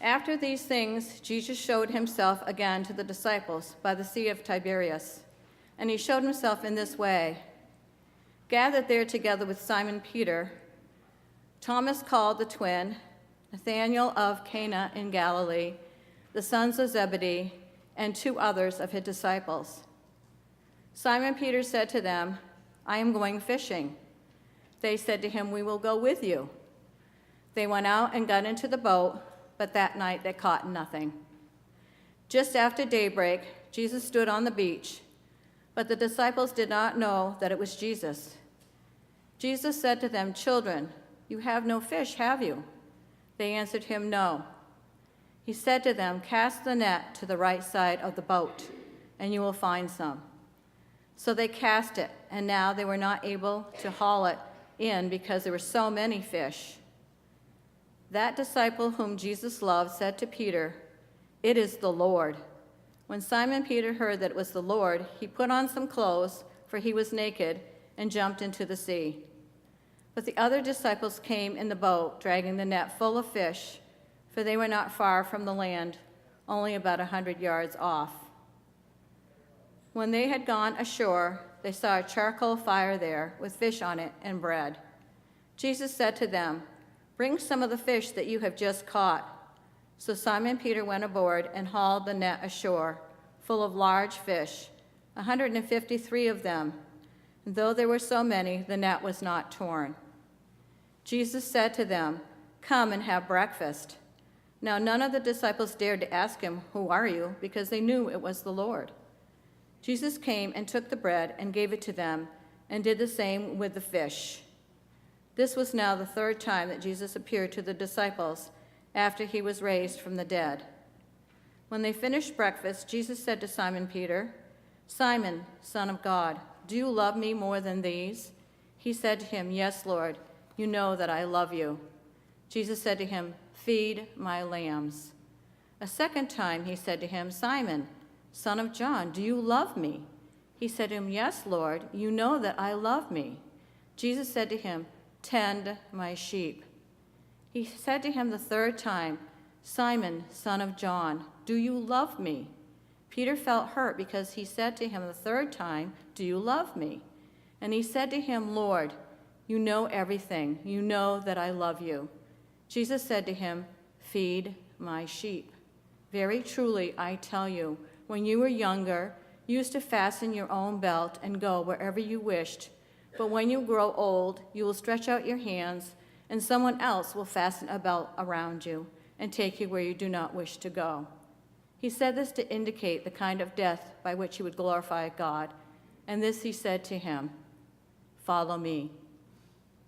After these things, Jesus showed himself again to the disciples by the Sea of Tiberias, and he showed himself in this way. Gathered there together with Simon Peter, Thomas called the twin, Nathanael of Cana in Galilee, the sons of Zebedee, and 2 others of his disciples. Simon Peter said to them, "I am going fishing." They said to him, "We will go with you." They went out and got into the boat, but that night they caught nothing. Just after daybreak, Jesus stood on the beach, but the disciples did not know that it was Jesus. Jesus said to them, "Children, you have no fish, have you?" They answered him, "No." He said to them, "Cast the net to the right side of the boat, and you will find some." So they cast it, and now they were not able to haul it in because there were so many fish. That disciple whom Jesus loved said to Peter, "It is the Lord." When Simon Peter heard that it was the Lord, he put on some clothes, for he was naked, and jumped into the sea. But the other disciples came in the boat, dragging the net full of fish, for they were not far from the land, only about 100 yards off. When they had gone ashore, they saw a charcoal fire there with fish on it and bread. Jesus said to them, "Bring some of the fish that you have just caught." So Simon Peter went aboard and hauled the net ashore, full of large fish, 153 of them. And though there were so many, the net was not torn. Jesus said to them, "Come and have breakfast." Now none of the disciples dared to ask him, "Who are you?" because they knew it was the Lord. Jesus came and took the bread and gave it to them, and did the same with the fish. This was now the 3rd time that Jesus appeared to the disciples after he was raised from the dead. When they finished breakfast, Jesus said to Simon Peter, "Simon, son of God, do you love me more than these?" He said to him, "Yes, Lord, you know that I love you." Jesus said to him, "Feed my lambs." A 2nd time he said to him, "Simon, son of John, do you love me?" He said to him, "Yes, Lord, you know that I love me." Jesus said to him, "Tend my sheep." He said to him the 3rd time, "Simon, son of John, do you love me?" Peter felt hurt because he said to him the 3rd time, "Do you love me?" And he said to him, "Lord, you know everything. You know that I love you." Jesus said to him, "Feed my sheep. Very truly, I tell you, when you were younger, you used to fasten your own belt and go wherever you wished. But when you grow old, you will stretch out your hands, and someone else will fasten a belt around you and take you where you do not wish to go." He said this to indicate the kind of death by which he would glorify God. And this he said to him, "Follow me."